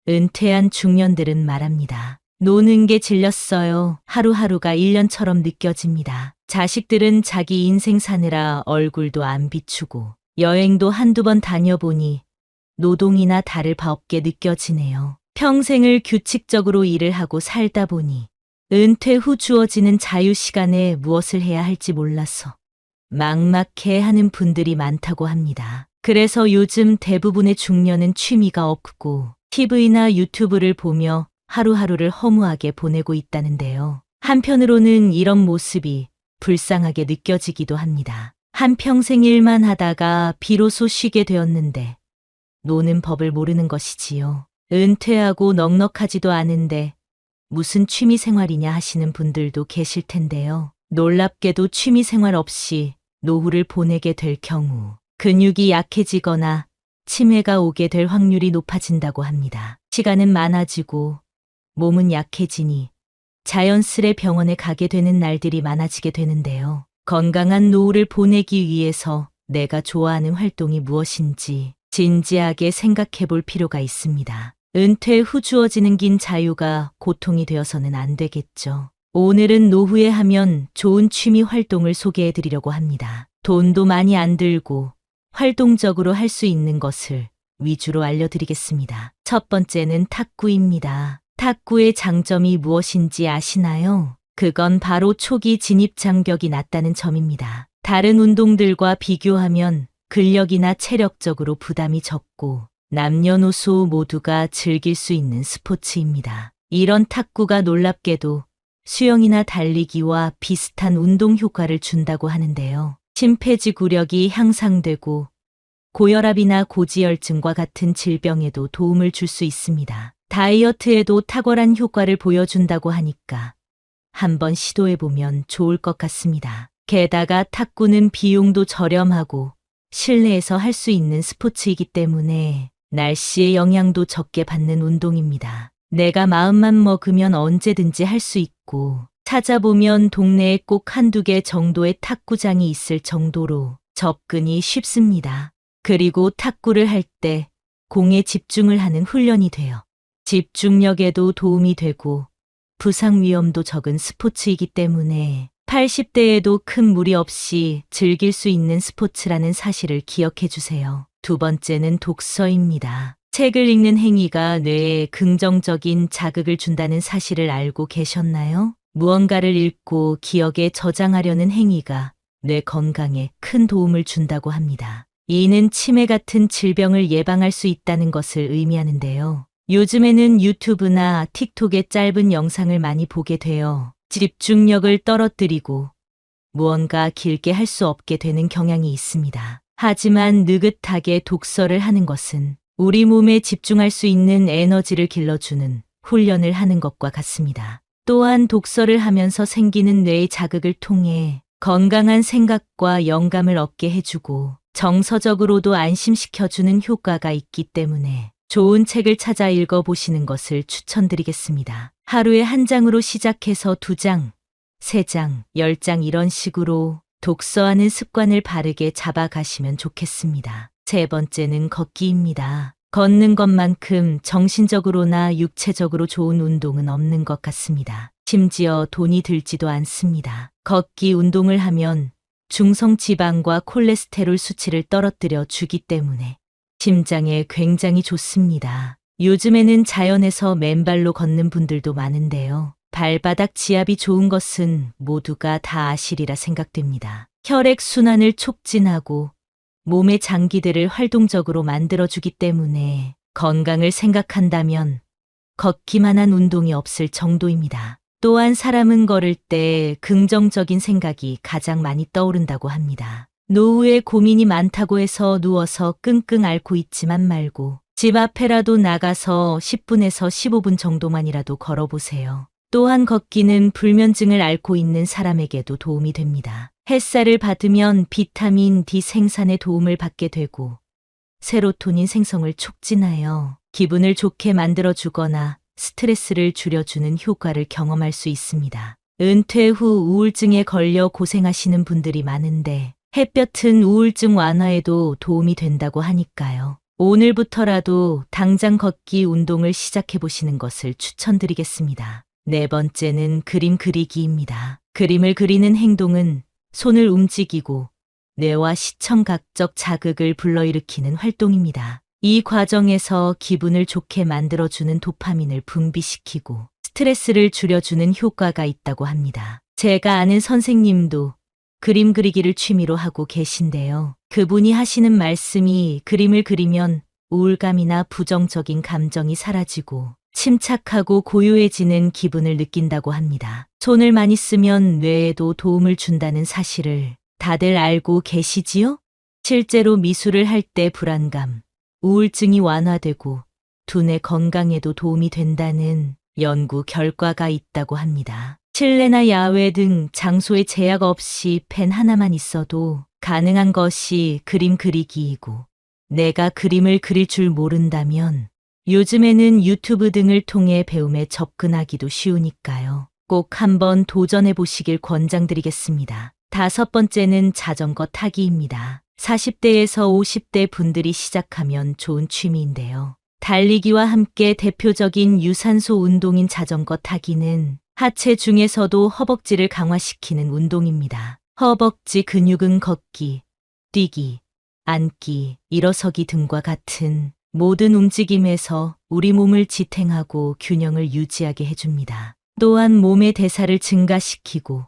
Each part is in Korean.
은퇴한 중년들은 말합니다. 노는 게 질렸어요. 하루하루가 1년처럼 느껴집니다. 자식들은 자기 인생 사느라 얼굴도 안 비추고 여행도 한두 번 다녀보니 노동이나 다를 바 없게 느껴지네요. 평생을 규칙적으로 일을 하고 살다 보니 은퇴 후 주어지는 자유 시간에 무엇을 해야 할지 몰라서 막막해 하는 분들이 많다고 합니다. 그래서 요즘 대부분의 중년은 취미가 없고 TV나 유튜브를 보며 하루하루를 허무하게 보내고 있다는데요. 한편으로는 이런 모습이 불쌍하게 느껴지기도 합니다. 한평생 일만 하다가 비로소 쉬게 되었는데 노는 법을 모르는 것이지요. 은퇴하고 넉넉하지도 않은데 무슨 취미 생활이냐 하시는 분들도 계실 텐데요. 놀랍게도 취미 생활 없이 노후를 보내게 될 경우 근육이 약해지거나 치매가 오게 될 확률이 높아진다고 합니다. 시간은 많아지고 몸은 약해지니 자연스레 병원에 가게 되는 날들이 많아지게 되는데요. 건강한 노후를 보내기 위해서 내가 좋아하는 활동이 무엇인지 진지하게 생각해 볼 필요가 있습니다. 은퇴 후 주어지는 긴 자유가 고통이 되어서는 안 되겠죠. 오늘은 노후에 하면 좋은 취미 활동을 소개해 드리려고 합니다. 돈도 많이 안 들고 활동적으로 할 수 있는 것을 위주로 알려드리겠습니다. 첫 번째는 탁구입니다. 탁구의 장점이 무엇인지 아시나요? 그건 바로 초기 진입 장벽이 낮다는 점입니다. 다른 운동들과 비교하면 근력이나 체력적으로 부담이 적고 남녀노소 모두가 즐길 수 있는 스포츠입니다. 이런 탁구가 놀랍게도 수영이나 달리기와 비슷한 운동 효과를 준다고 하는데요. 심폐지구력이 향상되고 고혈압이나 고지혈증과 같은 질병에도 도움을 줄 수 있습니다. 다이어트에도 탁월한 효과를 보여준다고 하니까 한번 시도해보면 좋을 것 같습니다. 게다가 탁구는 비용도 저렴하고 실내에서 할 수 있는 스포츠이기 때문에 날씨의 영향도 적게 받는 운동입니다. 내가 마음만 먹으면 언제든지 할 수 있고 찾아보면 동네에 꼭 한두 개 정도의 탁구장이 있을 정도로 접근이 쉽습니다. 그리고 탁구를 할 때 공에 집중을 하는 훈련이 돼요. 집중력에도 도움이 되고 부상 위험도 적은 스포츠이기 때문에 80대에도 큰 무리 없이 즐길 수 있는 스포츠라는 사실을 기억해 주세요. 두 번째는 독서입니다. 책을 읽는 행위가 뇌에 긍정적인 자극을 준다는 사실을 알고 계셨나요? 무언가를 읽고 기억에 저장하려는 행위가 뇌 건강에 큰 도움을 준다고 합니다. 이는 치매 같은 질병을 예방할 수 있다는 것을 의미하는데요. 요즘에는 유튜브나 틱톡의 짧은 영상을 많이 보게 되어 집중력을 떨어뜨리고 무언가 길게 할 수 없게 되는 경향이 있습니다. 하지만 느긋하게 독서를 하는 것은 우리 몸에 집중할 수 있는 에너지를 길러주는 훈련을 하는 것과 같습니다. 또한 독서를 하면서 생기는 뇌의 자극을 통해 건강한 생각과 영감을 얻게 해주고 정서적으로도 안심시켜주는 효과가 있기 때문에 좋은 책을 찾아 읽어보시는 것을 추천드리겠습니다. 하루에 한 장으로 시작해서 2장, 3장, 10장 이런 식으로 독서하는 습관을 바르게 잡아가시면 좋겠습니다. 세 번째는 걷기입니다. 걷는 것만큼 정신적으로나 육체적으로 좋은 운동은 없는 것 같습니다. 심지어 돈이 들지도 않습니다. 걷기 운동을 하면 중성지방과 콜레스테롤 수치를 떨어뜨려 주기 때문에 심장에 굉장히 좋습니다. 요즘에는 자연에서 맨발로 걷는 분들도 많은데요. 발바닥 지압이 좋은 것은 모두가 다 아시리라 생각됩니다. 혈액순환을 촉진하고 몸의 장기들을 활동적으로 만들어주기 때문에 건강을 생각한다면 걷기만한 운동이 없을 정도입니다. 또한 사람은 걸을 때 긍정적인 생각이 가장 많이 떠오른다고 합니다. 노후에 고민이 많다고 해서 누워서 끙끙 앓고 있지만 말고 집 앞에라도 나가서 10분에서 15분 정도만이라도 걸어보세요. 또한 걷기는 불면증을 앓고 있는 사람에게도 도움이 됩니다. 햇살을 받으면 비타민 D 생산에 도움을 받게 되고 세로토닌 생성을 촉진하여 기분을 좋게 만들어주거나 스트레스를 줄여주는 효과를 경험할 수 있습니다. 은퇴 후 우울증에 걸려 고생하시는 분들이 많은데 햇볕은 우울증 완화에도 도움이 된다고 하니까요. 오늘부터라도 당장 걷기 운동을 시작해 보시는 것을 추천드리겠습니다. 네 번째는 그림 그리기입니다. 그림을 그리는 행동은 손을 움직이고 뇌와 시청각적 자극을 불러일으키는 활동입니다. 이 과정에서 기분을 좋게 만들어주는 도파민을 분비시키고 스트레스를 줄여주는 효과가 있다고 합니다. 제가 아는 선생님도 그림 그리기를 취미로 하고 계신데요. 그분이 하시는 말씀이 그림을 그리면 우울감이나 부정적인 감정이 사라지고 침착하고 고요해지는 기분을 느낀다고 합니다. 손을 많이 쓰면 뇌에도 도움을 준다는 사실을 다들 알고 계시지요? 실제로 미술을 할 때 불안감, 우울증이 완화되고 두뇌 건강에도 도움이 된다는 연구 결과가 있다고 합니다. 실내나 야외 등 장소에 제약 없이 펜 하나만 있어도 가능한 것이 그림 그리기이고, 내가 그림을 그릴 줄 모른다면 요즘에는 유튜브 등을 통해 배움에 접근하기도 쉬우니까요. 꼭 한번 도전해 보시길 권장드리겠습니다. 다섯 번째는 자전거 타기입니다. 40대에서 50대 분들이 시작하면 좋은 취미인데요. 달리기와 함께 대표적인 유산소 운동인 자전거 타기는 하체 중에서도 허벅지를 강화시키는 운동입니다. 허벅지 근육은 걷기, 뛰기, 앉기, 일어서기 등과 같은 모든 움직임에서 우리 몸을 지탱하고 균형을 유지하게 해줍니다. 또한 몸의 대사를 증가시키고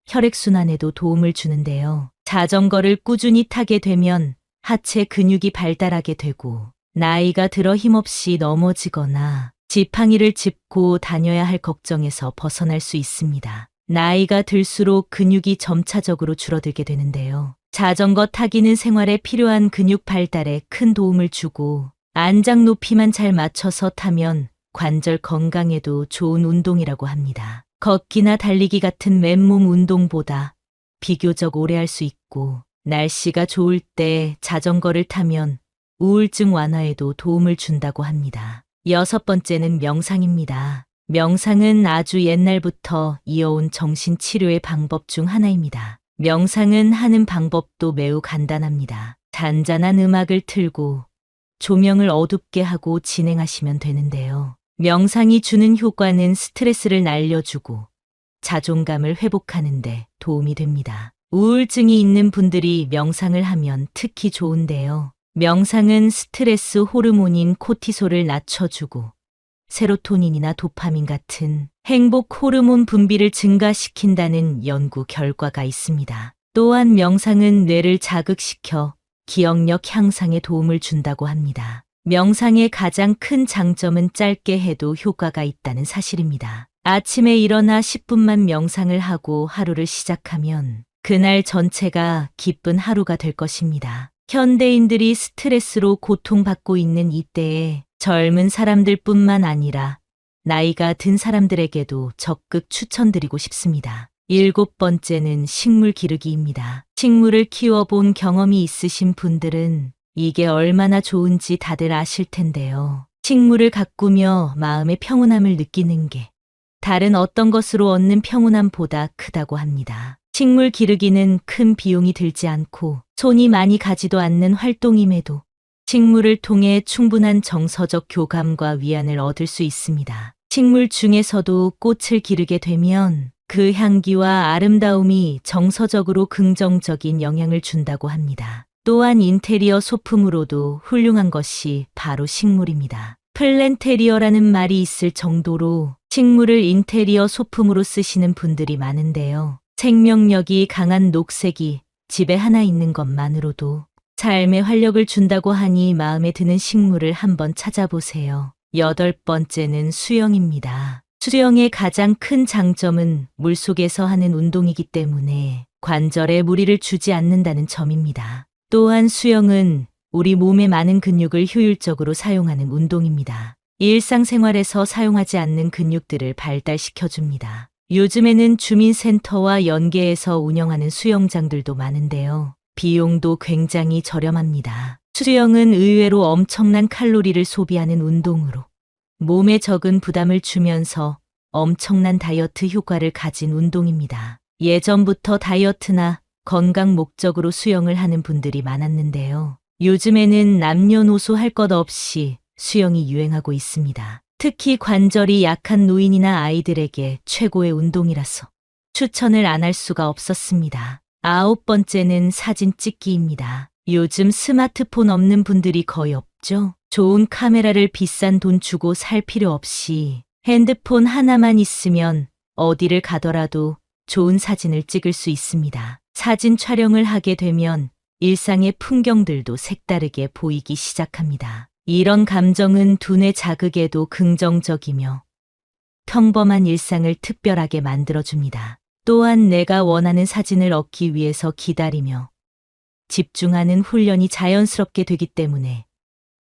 혈액순환에도 도움을 주는데요. 자전거를 꾸준히 타게 되면 하체 근육이 발달하게 되고 나이가 들어 힘없이 넘어지거나 지팡이를 짚고 다녀야 할 걱정에서 벗어날 수 있습니다. 나이가 들수록 근육이 점차적으로 줄어들게 되는데요. 자전거 타기는 생활에 필요한 근육 발달에 큰 도움을 주고 안장 높이만 잘 맞춰서 타면 관절 건강에도 좋은 운동이라고 합니다. 걷기나 달리기 같은 맨몸 운동보다 비교적 오래 할 수 있고 날씨가 좋을 때 자전거를 타면 우울증 완화에도 도움을 준다고 합니다. 여섯 번째는 명상입니다. 명상은 아주 옛날부터 이어온 정신치료의 방법 중 하나입니다. 명상은 하는 방법도 매우 간단합니다. 잔잔한 음악을 틀고 조명을 어둡게 하고 진행하시면 되는데요. 명상이 주는 효과는 스트레스를 날려주고 자존감을 회복하는 데 도움이 됩니다. 우울증이 있는 분들이 명상을 하면 특히 좋은데요. 명상은 스트레스 호르몬인 코티솔을 낮춰주고 세로토닌이나 도파민 같은 행복 호르몬 분비를 증가시킨다는 연구 결과가 있습니다. 또한 명상은 뇌를 자극시켜 기억력 향상에 도움을 준다고 합니다. 명상의 가장 큰 장점은 짧게 해도 효과가 있다는 사실입니다. 아침에 일어나 10분만 명상을 하고 하루를 시작하면 그날 전체가 기쁜 하루가 될 것입니다. 현대인들이 스트레스로 고통받고 있는 이때에 젊은 사람들뿐만 아니라 나이가 든 사람들에게도 적극 추천드리고 싶습니다. 일곱 번째는 식물 기르기입니다. 식물을 키워본 경험이 있으신 분들은 이게 얼마나 좋은지 다들 아실 텐데요. 식물을 가꾸며 마음의 평온함을 느끼는 게 다른 어떤 것으로 얻는 평온함보다 크다고 합니다. 식물 기르기는 큰 비용이 들지 않고 손이 많이 가지도 않는 활동임에도 식물을 통해 충분한 정서적 교감과 위안을 얻을 수 있습니다. 식물 중에서도 꽃을 기르게 되면 그 향기와 아름다움이 정서적으로 긍정적인 영향을 준다고 합니다. 또한 인테리어 소품으로도 훌륭한 것이 바로 식물입니다. 플랜테리어라는 말이 있을 정도로 식물을 인테리어 소품으로 쓰시는 분들이 많은데요. 생명력이 강한 녹색이 집에 하나 있는 것만으로도 삶에 활력을 준다고 하니 마음에 드는 식물을 한번 찾아보세요. 여덟 번째는 수영입니다. 수영의 가장 큰 장점은 물속에서 하는 운동이기 때문에 관절에 무리를 주지 않는다는 점입니다. 또한 수영은 우리 몸의 많은 근육을 효율적으로 사용하는 운동입니다. 일상생활에서 사용하지 않는 근육들을 발달시켜줍니다. 요즘에는 주민센터와 연계해서 운영하는 수영장들도 많은데요. 비용도 굉장히 저렴합니다. 수영은 의외로 엄청난 칼로리를 소비하는 운동으로 몸에 적은 부담을 주면서 엄청난 다이어트 효과를 가진 운동입니다. 예전부터 다이어트나 건강 목적으로 수영을 하는 분들이 많았는데요. 요즘에는 남녀노소 할 것 없이 수영이 유행하고 있습니다. 특히 관절이 약한 노인이나 아이들에게 최고의 운동이라서 추천을 안 할 수가 없었습니다. 9번째는 사진 찍기입니다. 요즘 스마트폰 없는 분들이 거의 없죠? 좋은 카메라를 비싼 돈 주고 살 필요 없이 핸드폰 하나만 있으면 어디를 가더라도 좋은 사진을 찍을 수 있습니다. 사진 촬영을 하게 되면 일상의 풍경들도 색다르게 보이기 시작합니다. 이런 감정은 두뇌 자극에도 긍정적이며 평범한 일상을 특별하게 만들어줍니다. 또한 내가 원하는 사진을 얻기 위해서 기다리며 집중하는 훈련이 자연스럽게 되기 때문에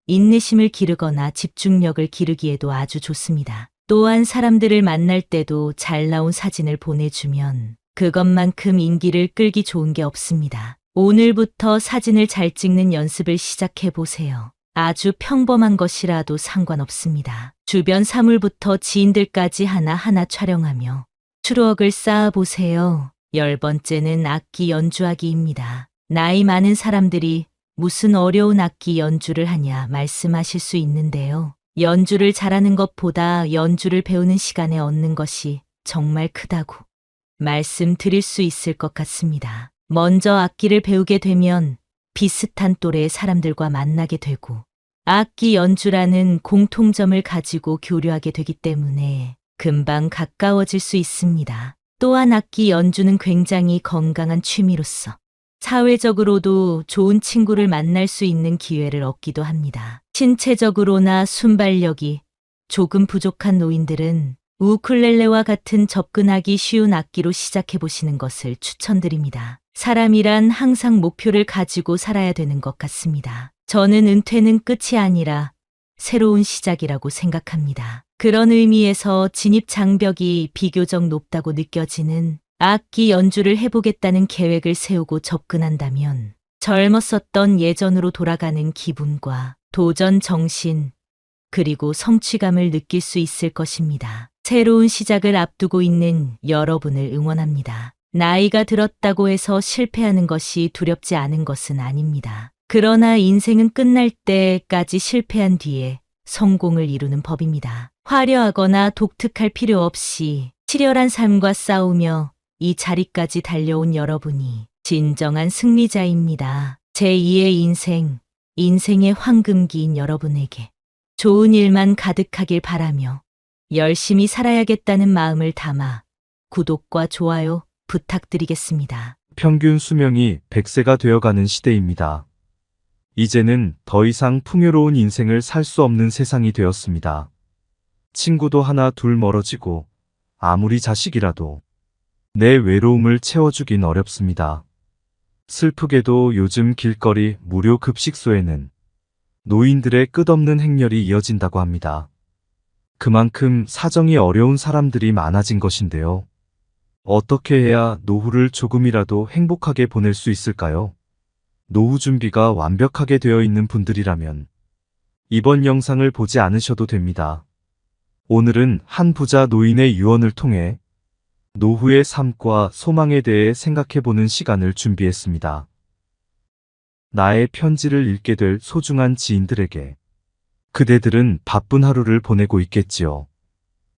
인내심을 기르거나 집중력을 기르기에도 아주 좋습니다. 또한 사람들을 만날 때도 잘 나온 사진을 보내주면 그것만큼 인기를 끌기 좋은 게 없습니다. 오늘부터 사진을 잘 찍는 연습을 시작해 보세요. 아주 평범한 것이라도 상관없습니다. 주변 사물부터 지인들까지 하나하나 촬영하며 추억을 쌓아보세요. 10번째는 악기 연주하기입니다. 나이 많은 사람들이 무슨 어려운 악기 연주를 하냐 말씀하실 수 있는데요. 연주를 잘하는 것보다 연주를 배우는 시간에 얻는 것이 정말 크다고 말씀드릴 수 있을 것 같습니다. 먼저 악기를 배우게 되면 비슷한 또래의 사람들과 만나게 되고 악기 연주라는 공통점을 가지고 교류하게 되기 때문에 금방 가까워질 수 있습니다. 또한 악기 연주는 굉장히 건강한 취미로서 사회적으로도 좋은 친구를 만날 수 있는 기회를 얻기도 합니다. 신체적으로나 순발력이 조금 부족한 노인들은 우쿨렐레와 같은 접근하기 쉬운 악기로 시작해 보시는 것을 추천드립니다. 사람이란 항상 목표를 가지고 살아야 되는 것 같습니다. 저는 은퇴는 끝이 아니라 새로운 시작이라고 생각합니다. 그런 의미에서 진입 장벽이 비교적 높다고 느껴지는 악기 연주를 해보겠다는 계획을 세우고 접근한다면 젊었었던 예전으로 돌아가는 기분과 도전 정신, 그리고 성취감을 느낄 수 있을 것입니다. 새로운 시작을 앞두고 있는 여러분을 응원합니다. 나이가 들었다고 해서 실패하는 것이 두렵지 않은 것은 아닙니다. 그러나 인생은 끝날 때까지 실패한 뒤에 성공을 이루는 법입니다. 화려하거나 독특할 필요 없이 치열한 삶과 싸우며 이 자리까지 달려온 여러분이 진정한 승리자입니다. 제2의 인생, 인생의 황금기인 여러분에게 좋은 일만 가득하길 바라며 열심히 살아야겠다는 마음을 담아 구독과 좋아요 부탁드리겠습니다. 평균 수명이 100세가 되어가는 시대입니다. 이제는 더 이상 풍요로운 인생을 살 수 없는 세상이 되었습니다. 친구도 하나 둘 멀어지고 아무리 자식이라도 내 외로움을 채워주긴 어렵습니다. 슬프게도 요즘 길거리 무료 급식소에는 노인들의 끝없는 행렬이 이어진다고 합니다. 그만큼 사정이 어려운 사람들이 많아진 것인데요. 어떻게 해야 노후를 조금이라도 행복하게 보낼 수 있을까요? 노후 준비가 완벽하게 되어 있는 분들이라면 이번 영상을 보지 않으셔도 됩니다. 오늘은 한 부자 노인의 유언을 통해 노후의 삶과 소망에 대해 생각해보는 시간을 준비했습니다. 나의 편지를 읽게 될 소중한 지인들에게 그대들은 바쁜 하루를 보내고 있겠지요.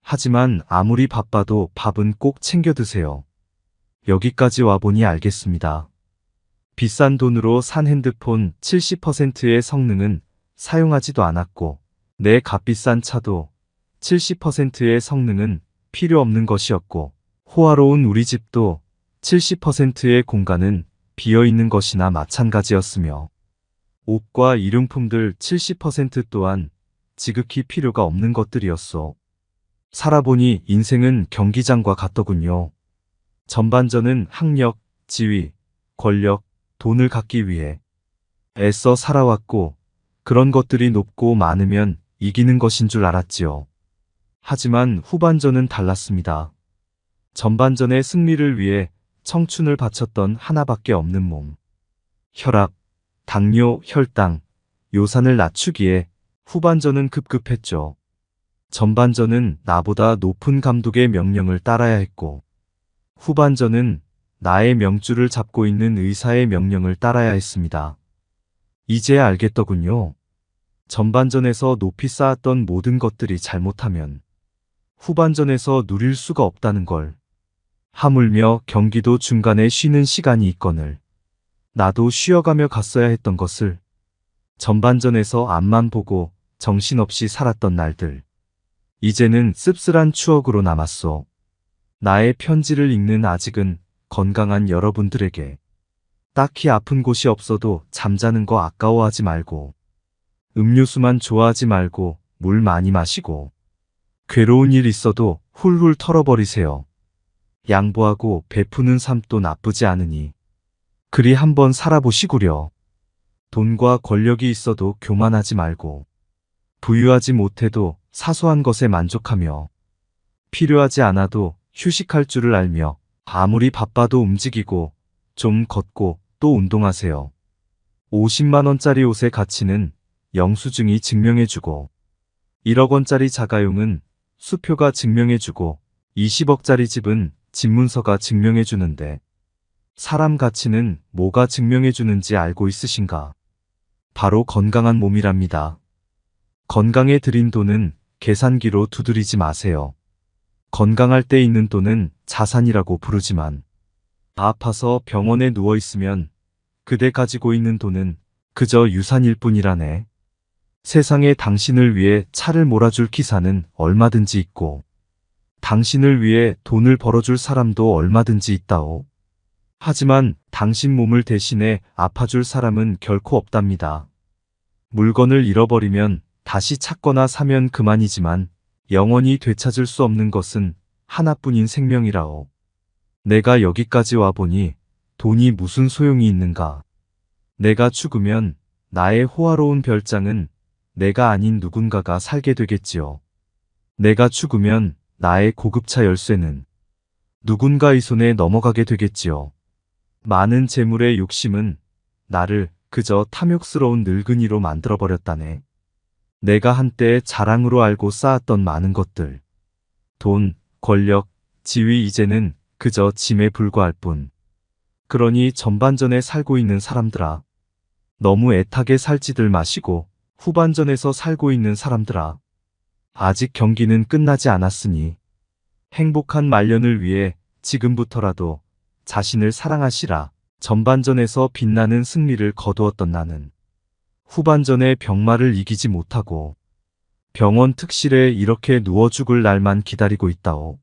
하지만 아무리 바빠도 밥은 꼭 챙겨 드세요. 여기까지 와보니 알겠습니다. 비싼 돈으로 산 핸드폰 70%의 성능은 사용하지도 않았고 내 값비싼 차도 70%의 성능은 필요 없는 것이었고 호화로운 우리 집도 70%의 공간은 비어있는 것이나 마찬가지였으며 옷과 일용품들 70% 또한 지극히 필요가 없는 것들이었소. 살아보니 인생은 경기장과 같더군요. 전반전은 학력, 지위, 권력, 돈을 갖기 위해 애써 살아왔고 그런 것들이 높고 많으면 이기는 것인 줄 알았지요. 하지만 후반전은 달랐습니다. 전반전의 승리를 위해 청춘을 바쳤던 하나밖에 없는 몸. 혈압, 당뇨, 혈당, 요산을 낮추기에 후반전은 급급했죠. 전반전은 나보다 높은 감독의 명령을 따라야 했고 후반전은 나의 명줄을 잡고 있는 의사의 명령을 따라야 했습니다. 이제야 알겠더군요. 전반전에서 높이 쌓았던 모든 것들이 잘못하면 후반전에서 누릴 수가 없다는 걸. 하물며 경기도 중간에 쉬는 시간이 있거늘 나도 쉬어가며 갔어야 했던 것을. 전반전에서 앞만 보고 정신없이 살았던 날들. 이제는 씁쓸한 추억으로 남았소. 나의 편지를 읽는 아직은 건강한 여러분들에게 딱히 아픈 곳이 없어도 잠자는 거 아까워하지 말고 음료수만 좋아하지 말고 물 많이 마시고 괴로운 일 있어도 훌훌 털어버리세요. 양보하고 베푸는 삶도 나쁘지 않으니 그리 한번 살아보시구려. 돈과 권력이 있어도 교만하지 말고 부유하지 못해도 사소한 것에 만족하며 필요하지 않아도 휴식할 줄을 알며 아무리 바빠도 움직이고 좀 걷고 또 운동하세요. 50만 원짜리 옷의 가치는 영수증이 증명해주고 1억 원짜리 자가용은 수표가 증명해주고 20억짜리 집은 집문서가 증명해주는데 사람 가치는 뭐가 증명해주는지 알고 있으신가? 바로 건강한 몸이랍니다. 건강에 들인 돈은 계산기로 두드리지 마세요. 건강할 때 있는 돈은 자산이라고 부르지만 아파서 병원에 누워있으면 그대 가지고 있는 돈은 그저 유산일 뿐이라네. 세상에 당신을 위해 차를 몰아줄 기사는 얼마든지 있고 당신을 위해 돈을 벌어줄 사람도 얼마든지 있다오. 하지만 당신 몸을 대신해 아파줄 사람은 결코 없답니다. 물건을 잃어버리면 다시 찾거나 사면 그만이지만 영원히 되찾을 수 없는 것은 하나뿐인 생명이라오. 내가 여기까지 와보니 돈이 무슨 소용이 있는가. 내가 죽으면 나의 호화로운 별장은 내가 아닌 누군가가 살게 되겠지요. 내가 죽으면 나의 고급차 열쇠는 누군가의 손에 넘어가게 되겠지요. 많은 재물의 욕심은 나를 그저 탐욕스러운 늙은이로 만들어버렸다네. 내가 한때 자랑으로 알고 쌓았던 많은 것들, 돈, 권력, 지위 이제는 그저 짐에 불과할 뿐. 그러니 전반전에 살고 있는 사람들아, 너무 애타게 살지들 마시고 후반전에서 살고 있는 사람들아, 아직 경기는 끝나지 않았으니 행복한 말년을 위해 지금부터라도 자신을 사랑하시라. 전반전에서 빛나는 승리를 거두었던 나는 후반전에 병마를 이기지 못하고 병원 특실에 이렇게 누워 죽을 날만 기다리고 있다오.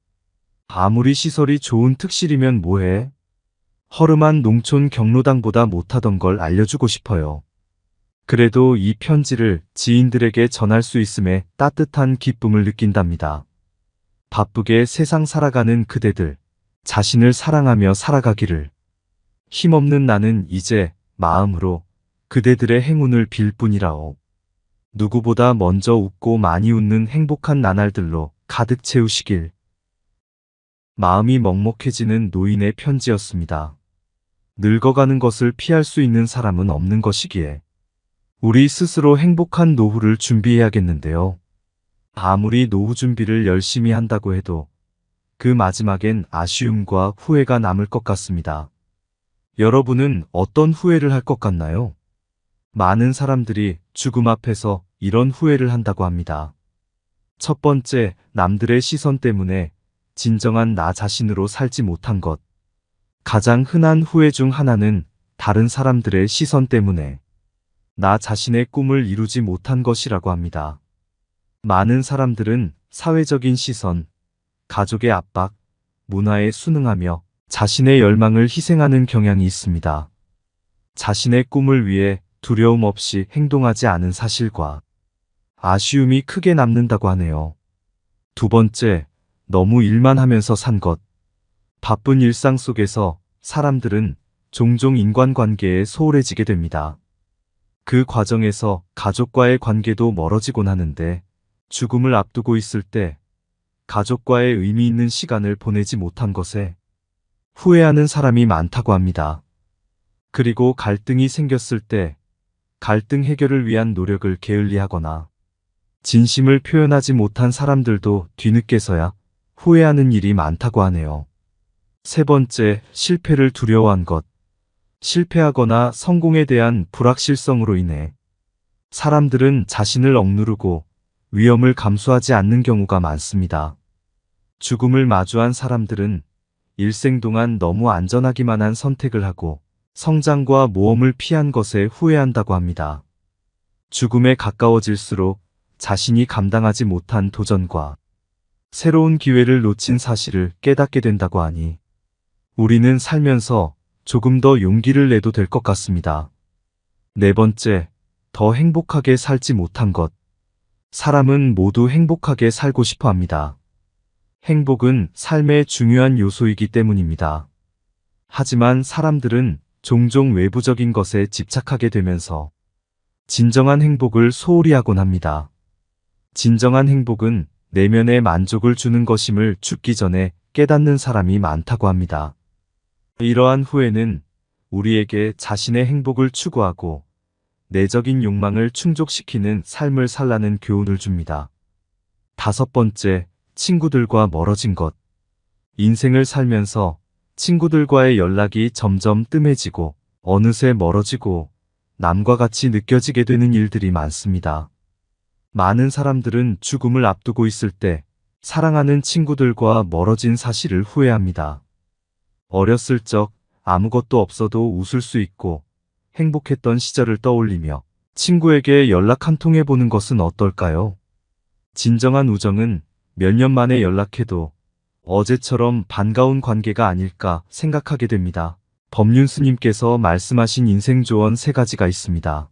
아무리 시설이 좋은 특실이면 뭐해? 허름한 농촌 경로당보다 못하던 걸 알려주고 싶어요. 그래도 이 편지를 지인들에게 전할 수 있음에 따뜻한 기쁨을 느낀답니다. 바쁘게 세상 살아가는 그대들, 자신을 사랑하며 살아가기를. 힘없는 나는 이제 마음으로 그대들의 행운을 빌 뿐이라오. 누구보다 먼저 웃고 많이 웃는 행복한 나날들로 가득 채우시길. 마음이 먹먹해지는 노인의 편지였습니다. 늙어가는 것을 피할 수 있는 사람은 없는 것이기에 우리 스스로 행복한 노후를 준비해야겠는데요. 아무리 노후 준비를 열심히 한다고 해도 그 마지막엔 아쉬움과 후회가 남을 것 같습니다. 여러분은 어떤 후회를 할 것 같나요? 많은 사람들이 죽음 앞에서 이런 후회를 한다고 합니다. 첫 번째, 남들의 시선 때문에 진정한 나 자신으로 살지 못한 것. 가장 흔한 후회 중 하나는 다른 사람들의 시선 때문에 나 자신의 꿈을 이루지 못한 것이라고 합니다. 많은 사람들은 사회적인 시선, 가족의 압박, 문화에 순응하며 자신의 열망을 희생하는 경향이 있습니다. 자신의 꿈을 위해 두려움 없이 행동하지 않은 사실과 아쉬움이 크게 남는다고 하네요. 두 번째, 너무 일만 하면서 산 것. 바쁜 일상 속에서 사람들은 종종 인간관계에 소홀해지게 됩니다. 그 과정에서 가족과의 관계도 멀어지곤 하는데 죽음을 앞두고 있을 때 가족과의 의미 있는 시간을 보내지 못한 것에 후회하는 사람이 많다고 합니다. 그리고 갈등이 생겼을 때 갈등 해결을 위한 노력을 게을리하거나 진심을 표현하지 못한 사람들도 뒤늦게서야 후회하는 일이 많다고 하네요. 세 번째, 실패를 두려워한 것. 실패하거나 성공에 대한 불확실성으로 인해 사람들은 자신을 억누르고 위험을 감수하지 않는 경우가 많습니다. 죽음을 마주한 사람들은 일생 동안 너무 안전하기만 한 선택을 하고 성장과 모험을 피한 것에 후회한다고 합니다. 죽음에 가까워질수록 자신이 감당하지 못한 도전과 새로운 기회를 놓친 사실을 깨닫게 된다고 하니 우리는 살면서 조금 더 용기를 내도 될 것 같습니다. 네 번째, 더 행복하게 살지 못한 것. 사람은 모두 행복하게 살고 싶어 합니다. 행복은 삶의 중요한 요소이기 때문입니다. 하지만 사람들은 종종 외부적인 것에 집착하게 되면서 진정한 행복을 소홀히 하곤 합니다. 진정한 행복은 내면의 만족을 주는 것임을 죽기 전에 깨닫는 사람이 많다고 합니다. 이러한 후회는 우리에게 자신의 행복을 추구하고 내적인 욕망을 충족시키는 삶을 살라는 교훈을 줍니다. 다섯 번째, 친구들과 멀어진 것. 인생을 살면서 친구들과의 연락이 점점 뜸해지고 어느새 멀어지고 남과 같이 느껴지게 되는 일들이 많습니다. 많은 사람들은 죽음을 앞두고 있을 때 사랑하는 친구들과 멀어진 사실을 후회합니다. 어렸을 적 아무것도 없어도 웃을 수 있고 행복했던 시절을 떠올리며 친구에게 연락 한 통 해보는 것은 어떨까요? 진정한 우정은 몇 년 만에 연락해도 어제처럼 반가운 관계가 아닐까 생각하게 됩니다. 법륜 스님께서 말씀하신 인생 조언 3가지가 있습니다.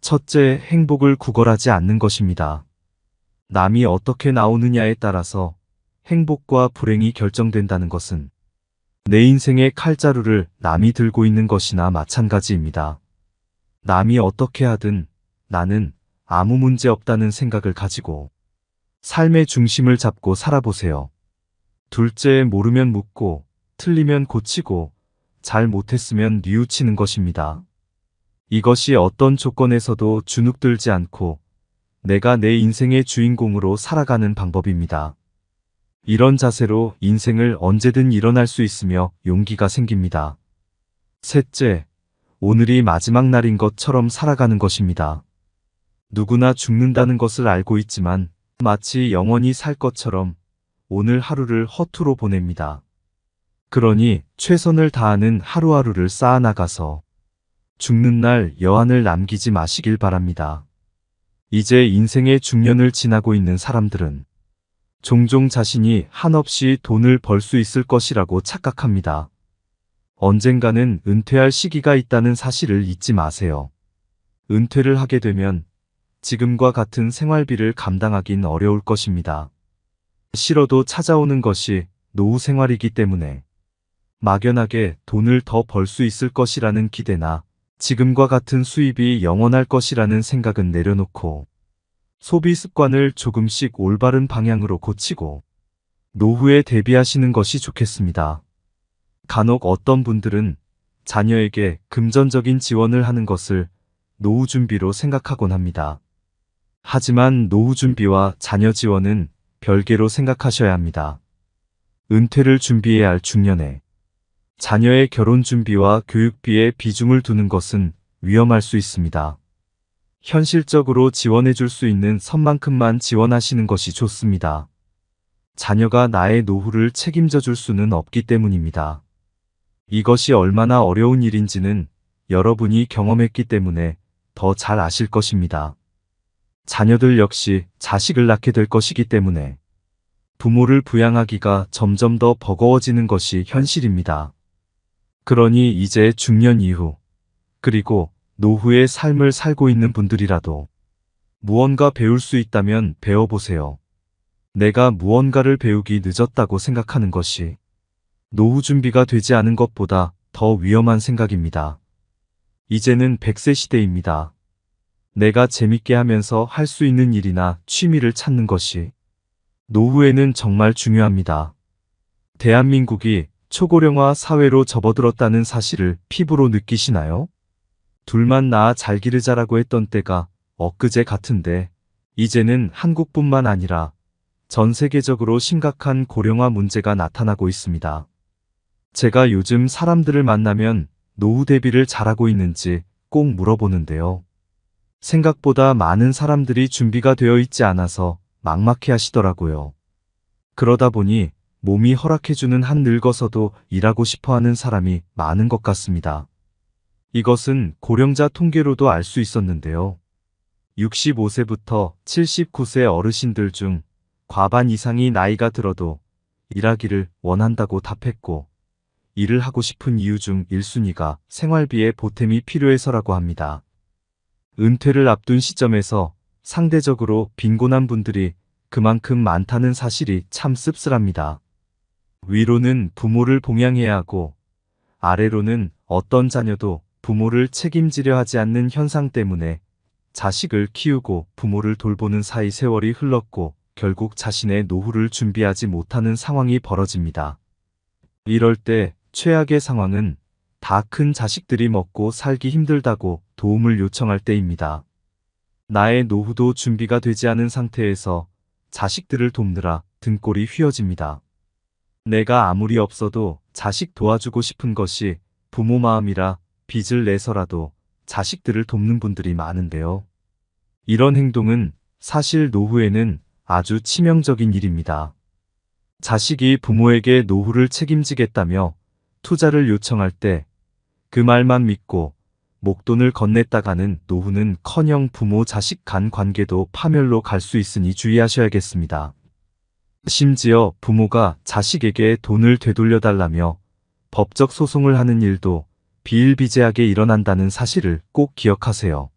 첫째, 행복을 구걸하지 않는 것입니다. 남이 어떻게 나오느냐에 따라서 행복과 불행이 결정된다는 것은 내 인생의 칼자루를 남이 들고 있는 것이나 마찬가지입니다. 남이 어떻게 하든 나는 아무 문제 없다는 생각을 가지고 삶의 중심을 잡고 살아보세요. 둘째, 모르면 묻고 틀리면 고치고 잘 못했으면 뉘우치는 것입니다. 이것이 어떤 조건에서도 주눅들지 않고 내가 내 인생의 주인공으로 살아가는 방법입니다. 이런 자세로 인생을 언제든 일어날 수 있으며 용기가 생깁니다. 셋째, 오늘이 마지막 날인 것처럼 살아가는 것입니다. 누구나 죽는다는 것을 알고 있지만 마치 영원히 살 것처럼 오늘 하루를 허투루 보냅니다. 그러니 최선을 다하는 하루하루를 쌓아나가서 죽는 날 여한을 남기지 마시길 바랍니다. 이제 인생의 중년을 지나고 있는 사람들은 종종 자신이 한없이 돈을 벌 수 있을 것이라고 착각합니다. 언젠가는 은퇴할 시기가 있다는 사실을 잊지 마세요. 은퇴를 하게 되면 지금과 같은 생활비를 감당하긴 어려울 것입니다. 싫어도 찾아오는 것이 노후 생활이기 때문에 막연하게 돈을 더 벌 수 있을 것이라는 기대나 지금과 같은 수입이 영원할 것이라는 생각은 내려놓고 소비 습관을 조금씩 올바른 방향으로 고치고 노후에 대비하시는 것이 좋겠습니다. 간혹 어떤 분들은 자녀에게 금전적인 지원을 하는 것을 노후 준비로 생각하곤 합니다. 하지만 노후 준비와 자녀 지원은 별개로 생각하셔야 합니다. 은퇴를 준비해야 할 중년에 자녀의 결혼 준비와 교육비에 비중을 두는 것은 위험할 수 있습니다. 현실적으로 지원해 줄 수 있는 선만큼만 지원하시는 것이 좋습니다. 자녀가 나의 노후를 책임져 줄 수는 없기 때문입니다. 이것이 얼마나 어려운 일인지는 여러분이 경험했기 때문에 더 잘 아실 것입니다. 자녀들 역시 자식을 낳게 될 것이기 때문에 부모를 부양하기가 점점 더 버거워지는 것이 현실입니다. 그러니 이제 중년 이후 그리고 노후의 삶을 살고 있는 분들이라도 무언가 배울 수 있다면 배워보세요. 내가 무언가를 배우기 늦었다고 생각하는 것이 노후 준비가 되지 않은 것보다 더 위험한 생각입니다. 이제는 100세 시대입니다. 내가 재밌게 하면서 할 수 있는 일이나 취미를 찾는 것이 노후에는 정말 중요합니다. 대한민국이 초고령화 사회로 접어들었다는 사실을 피부로 느끼시나요? 둘만 낳아 잘 기르자라고 했던 때가 엊그제 같은데 이제는 한국뿐만 아니라 전 세계적으로 심각한 고령화 문제가 나타나고 있습니다. 제가 요즘 사람들을 만나면 노후 대비를 잘하고 있는지 꼭 물어보는데요. 생각보다 많은 사람들이 준비가 되어 있지 않아서 막막해 하시더라고요. 그러다 보니 몸이 허락해주는 한 늙어서도 일하고 싶어 하는 사람이 많은 것 같습니다. 이것은 고령자 통계로도 알 수 있었는데요. 65세부터 79세 어르신들 중 과반 이상이 나이가 들어도 일하기를 원한다고 답했고, 일을 하고 싶은 이유 중 1순위가 생활비에 보탬이 필요해서라고 합니다. 은퇴를 앞둔 시점에서 상대적으로 빈곤한 분들이 그만큼 많다는 사실이 참 씁쓸합니다. 위로는 부모를 봉양해야 하고, 아래로는 어떤 자녀도 부모를 책임지려 하지 않는 현상 때문에 자식을 키우고 부모를 돌보는 사이 세월이 흘렀고 결국 자신의 노후를 준비하지 못하는 상황이 벌어집니다. 이럴 때 최악의 상황은 다 큰 자식들이 먹고 살기 힘들다고 도움을 요청할 때입니다. 나의 노후도 준비가 되지 않은 상태에서 자식들을 돕느라 등골이 휘어집니다. 내가 아무리 없어도 자식 도와주고 싶은 것이 부모 마음이라 빚을 내서라도 자식들을 돕는 분들이 많은데요. 이런 행동은 사실 노후에는 아주 치명적인 일입니다. 자식이 부모에게 노후를 책임지겠다며 투자를 요청할 때 그 말만 믿고 목돈을 건넸다가는 노후는커녕 부모 자식 간 관계도 파멸로 갈 수 있으니 주의하셔야겠습니다. 심지어 부모가 자식에게 돈을 되돌려달라며 법적 소송을 하는 일도 비일비재하게 일어난다는 사실을 꼭 기억하세요.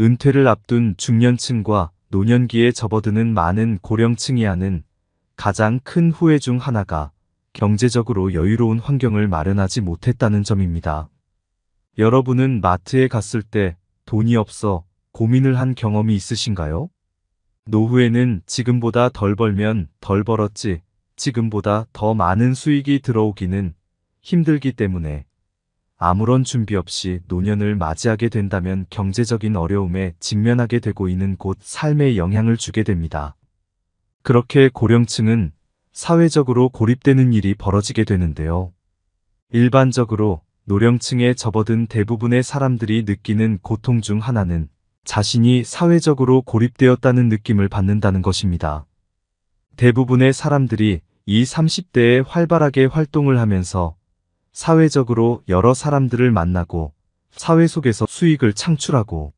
은퇴를 앞둔 중년층과 노년기에 접어드는 많은 고령층이 하는 가장 큰 후회 중 하나가 경제적으로 여유로운 환경을 마련하지 못했다는 점입니다. 여러분은 마트에 갔을 때 돈이 없어 고민을 한 경험이 있으신가요? 노후에는 지금보다 덜 벌면 덜 벌었지, 지금보다 더 많은 수익이 들어오기는 힘들기 때문에 아무런 준비 없이 노년을 맞이하게 된다면 경제적인 어려움에 직면하게 되고 있는 곳 삶에 영향을 주게 됩니다. 그렇게 고령층은 사회적으로 고립되는 일이 벌어지게 되는데요. 일반적으로 노령층에 접어든 대부분의 사람들이 느끼는 고통 중 하나는 자신이 사회적으로 고립되었다는 느낌을 받는다는 것입니다. 대부분의 사람들이 이 30대에 활발하게 활동을 하면서 사회적으로 여러 사람들을 만나고 사회 속에서 수익을 창출하고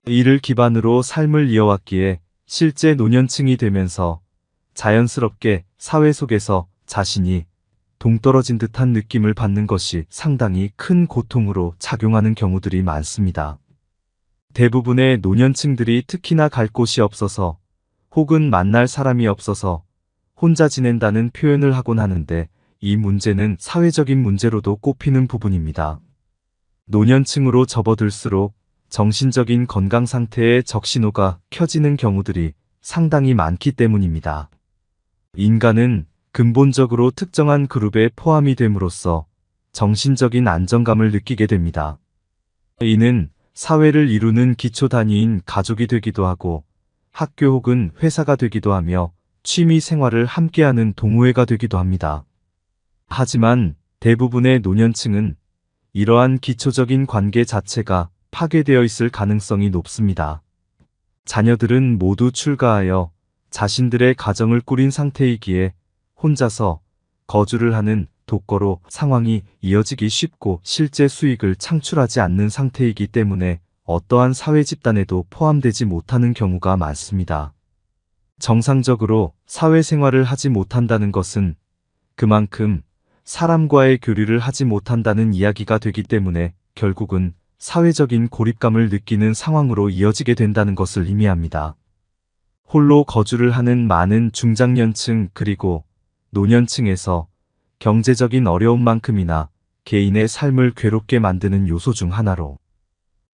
이를 기반으로 삶을 이어왔기에 실제 노년층이 되면서 자연스럽게 사회 속에서 자신이 동떨어진 듯한 느낌을 받는 것이 상당히 큰 고통으로 작용하는 경우들이 많습니다. 대부분의 노년층들이 특히나 갈 곳이 없어서 혹은 만날 사람이 없어서 혼자 지낸다는 표현을 하곤 하는데 이 문제는 사회적인 문제로도 꼽히는 부분입니다. 노년층으로 접어들수록 정신적인 건강 상태에 적신호가 켜지는 경우들이 상당히 많기 때문입니다. 인간은 근본적으로 특정한 그룹에 포함이 됨으로써 정신적인 안정감을 느끼게 됩니다. 이는 사회를 이루는 기초 단위인 가족이 되기도 하고 학교 혹은 회사가 되기도 하며 취미 생활을 함께하는 동호회가 되기도 합니다. 하지만 대부분의 노년층은 이러한 기초적인 관계 자체가 파괴되어 있을 가능성이 높습니다. 자녀들은 모두 출가하여 자신들의 가정을 꾸린 상태이기에 혼자서 거주를 하는 독거로 상황이 이어지기 쉽고 실제 수익을 창출하지 않는 상태이기 때문에 어떠한 사회 집단에도 포함되지 못하는 경우가 많습니다. 정상적으로 사회생활을 하지 못한다는 것은 그만큼 사람과의 교류를 하지 못한다는 이야기가 되기 때문에 결국은 사회적인 고립감을 느끼는 상황으로 이어지게 된다는 것을 의미합니다. 홀로 거주를 하는 많은 중장년층 그리고 노년층에서 경제적인 어려움만큼이나 개인의 삶을 괴롭게 만드는 요소 중 하나로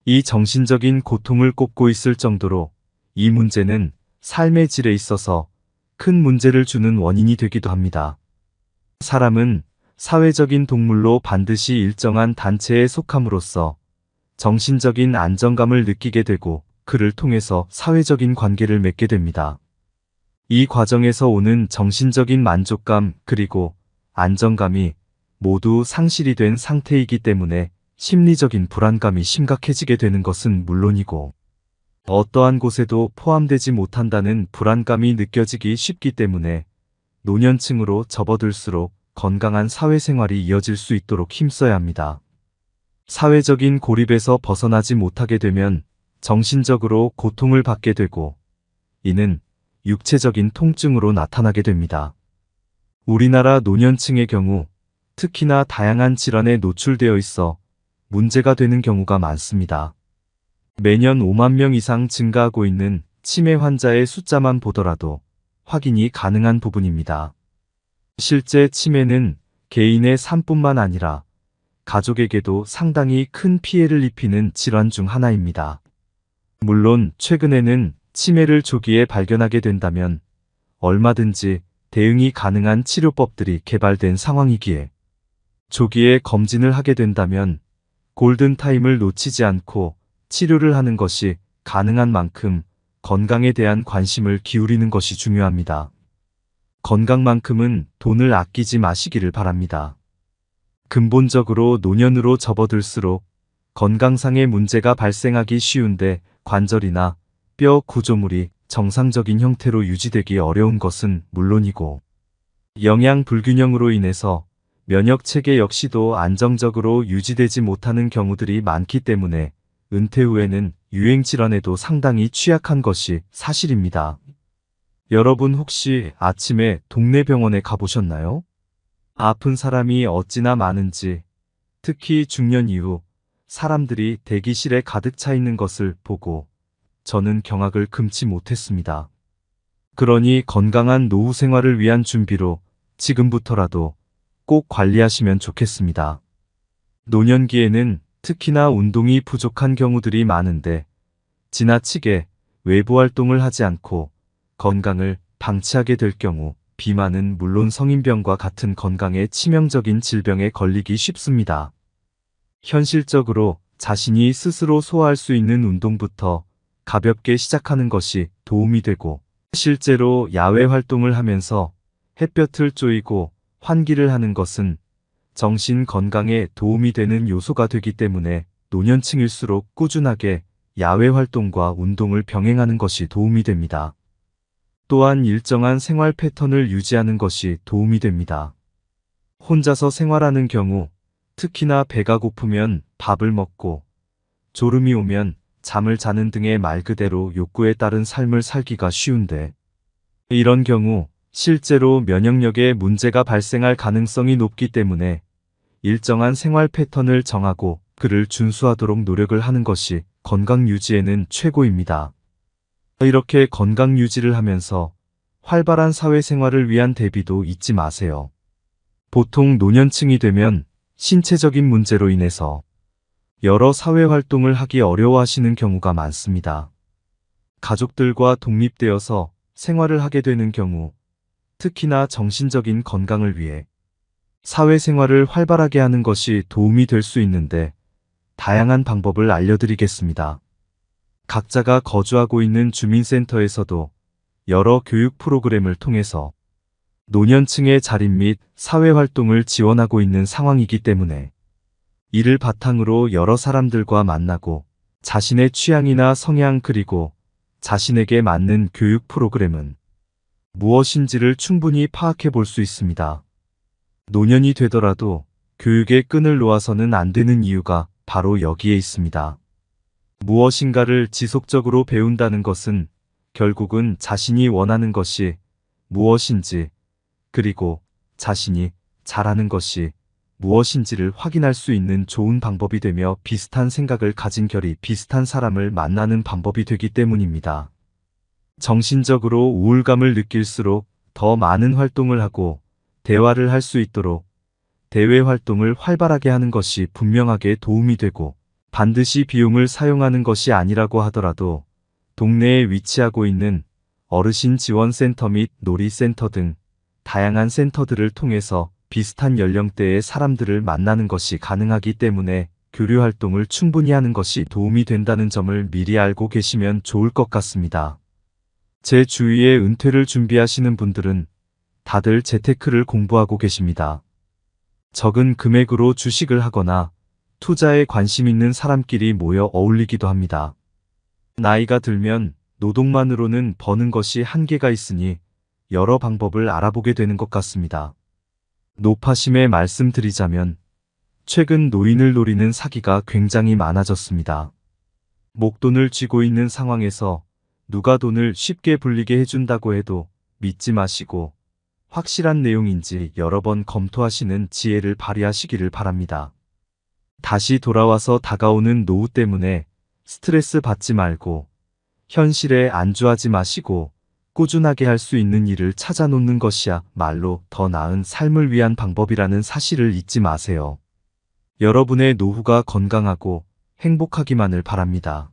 이 정신적인 고통을 꼽고 있을 정도로 이 문제는 삶의 질에 있어서 큰 문제를 주는 원인이 되기도 합니다. 사람은 사회적인 동물로 반드시 일정한 단체에 속함으로써 정신적인 안정감을 느끼게 되고 그를 통해서 사회적인 관계를 맺게 됩니다. 이 과정에서 오는 정신적인 만족감 그리고 안정감이 모두 상실이 된 상태이기 때문에 심리적인 불안감이 심각해지게 되는 것은 물론이고, 어떠한 곳에도 포함되지 못한다는 불안감이 느껴지기 쉽기 때문에 노년층으로 접어들수록 건강한 사회생활이 이어질 수 있도록 힘써야 합니다. 사회적인 고립에서 벗어나지 못하게 되면 정신적으로 고통을 받게 되고, 이는 육체적인 통증으로 나타나게 됩니다. 우리나라 노년층의 경우 특히나 다양한 질환에 노출되어 있어 문제가 되는 경우가 많습니다. 매년 5만 명 이상 증가하고 있는 치매 환자의 숫자만 보더라도 확인이 가능한 부분입니다. 실제 치매는 개인의 삶뿐만 아니라 가족에게도 상당히 큰 피해를 입히는 질환 중 하나입니다. 물론 최근에는 치매를 조기에 발견하게 된다면 얼마든지 대응이 가능한 치료법들이 개발된 상황이기에 조기에 검진을 하게 된다면 골든타임을 놓치지 않고 치료를 하는 것이 가능한 만큼 건강에 대한 관심을 기울이는 것이 중요합니다. 건강만큼은 돈을 아끼지 마시기를 바랍니다. 근본적으로 노년으로 접어들수록 건강상의 문제가 발생하기 쉬운데 관절이나 뼈 구조물이 정상적인 형태로 유지되기 어려운 것은 물론이고, 영양 불균형으로 인해서 면역 체계 역시도 안정적으로 유지되지 못하는 경우들이 많기 때문에 은퇴 후에는 유행 질환에도 상당히 취약한 것이 사실입니다. 여러분 혹시 아침에 동네 병원에 가보셨나요? 아픈 사람이 어찌나 많은지, 특히 중년 이후 사람들이 대기실에 가득 차 있는 것을 보고 저는 경악을 금치 못했습니다. 그러니 건강한 노후 생활을 위한 준비로 지금부터라도 꼭 관리하시면 좋겠습니다. 노년기에는 특히나 운동이 부족한 경우들이 많은데 지나치게 외부 활동을 하지 않고 건강을 방치하게 될 경우 비만은 물론 성인병과 같은 건강에 치명적인 질병에 걸리기 쉽습니다. 현실적으로 자신이 스스로 소화할 수 있는 운동부터 가볍게 시작하는 것이 도움이 되고, 실제로 야외 활동을 하면서 햇볕을 쬐이고 환기를 하는 것은 정신 건강에 도움이 되는 요소가 되기 때문에 노년층일수록 꾸준하게 야외 활동과 운동을 병행하는 것이 도움이 됩니다. 또한 일정한 생활 패턴을 유지하는 것이 도움이 됩니다. 혼자서 생활하는 경우 특히나 배가 고프면 밥을 먹고 졸음이 오면 잠을 자는 등의 말 그대로 욕구에 따른 삶을 살기가 쉬운데, 이런 경우 실제로 면역력에 문제가 발생할 가능성이 높기 때문에 일정한 생활 패턴을 정하고 그를 준수하도록 노력을 하는 것이 건강 유지에는 최고입니다. 이렇게 건강 유지를 하면서 활발한 사회생활을 위한 대비도 잊지 마세요. 보통 노년층이 되면 신체적인 문제로 인해서 여러 사회활동을 하기 어려워하시는 경우가 많습니다. 가족들과 독립되어서 생활을 하게 되는 경우, 특히나 정신적인 건강을 위해 사회생활을 활발하게 하는 것이 도움이 될 수 있는데 다양한 방법을 알려드리겠습니다. 각자가 거주하고 있는 주민센터에서도 여러 교육 프로그램을 통해서 노년층의 자립 및 사회활동을 지원하고 있는 상황이기 때문에 이를 바탕으로 여러 사람들과 만나고 자신의 취향이나 성향 그리고 자신에게 맞는 교육 프로그램은 무엇인지를 충분히 파악해 볼 수 있습니다. 노년이 되더라도 교육의 끈을 놓아서는 안 되는 이유가 바로 여기에 있습니다. 무엇인가를 지속적으로 배운다는 것은 결국은 자신이 원하는 것이 무엇인지, 그리고 자신이 잘하는 것이 무엇인지를 확인할 수 있는 좋은 방법이 되며 비슷한 생각을 가진 결이 비슷한 사람을 만나는 방법이 되기 때문입니다. 정신적으로 우울감을 느낄수록 더 많은 활동을 하고 대화를 할 수 있도록 대외 활동을 활발하게 하는 것이 분명하게 도움이 되고, 반드시 비용을 사용하는 것이 아니라고 하더라도 동네에 위치하고 있는 어르신 지원센터 및 놀이센터 등 다양한 센터들을 통해서 비슷한 연령대의 사람들을 만나는 것이 가능하기 때문에 교류 활동을 충분히 하는 것이 도움이 된다는 점을 미리 알고 계시면 좋을 것 같습니다. 제 주위에 은퇴를 준비하시는 분들은 다들 재테크를 공부하고 계십니다. 적은 금액으로 주식을 하거나 투자에 관심 있는 사람끼리 모여 어울리기도 합니다. 나이가 들면 노동만으로는 버는 것이 한계가 있으니 여러 방법을 알아보게 되는 것 같습니다. 노파심에 말씀드리자면 최근 노인을 노리는 사기가 굉장히 많아졌습니다. 목돈을 쥐고 있는 상황에서 누가 돈을 쉽게 불리게 해준다고 해도 믿지 마시고 확실한 내용인지 여러 번 검토하시는 지혜를 발휘하시기를 바랍니다. 다시 돌아와서 다가오는 노후 때문에 스트레스 받지 말고 현실에 안주하지 마시고 꾸준하게 할 수 있는 일을 찾아놓는 것이야말로 더 나은 삶을 위한 방법이라는 사실을 잊지 마세요. 여러분의 노후가 건강하고 행복하기만을 바랍니다.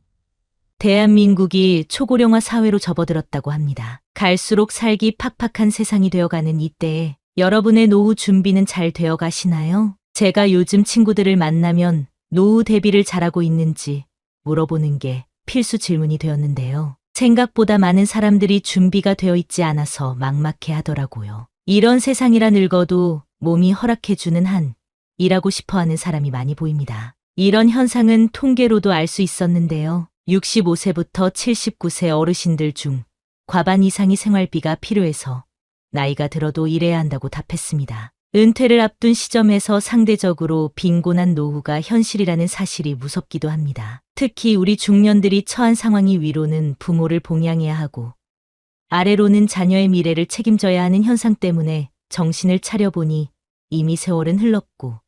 대한민국이 초고령화 사회로 접어들었다고 합니다. 갈수록 살기 팍팍한 세상이 되어가는 이때에 여러분의 노후 준비는 잘 되어 가시나요? 제가 요즘 친구들을 만나면 노후 대비를 잘하고 있는지 물어보는 게 필수 질문이 되었는데요. 생각보다 많은 사람들이 준비가 되어 있지 않아서 막막해 하더라고요. 이런 세상이라 늙어도 몸이 허락해주는 한 일하고 싶어 하는 사람이 많이 보입니다. 이런 현상은 통계로도 알 수 있었는데요. 65세부터 79세 어르신들 중 과반 이상이 생활비가 필요해서 나이가 들어도 일해야 한다고 답했습니다. 은퇴를 앞둔 시점에서 상대적으로 빈곤한 노후가 현실이라는 사실이 무섭기도 합니다. 특히 우리 중년들이 처한 상황이 위로는 부모를 봉양해야 하고 아래로는 자녀의 미래를 책임져야 하는 현상 때문에 정신을 차려보니 이미 세월은 흘렀고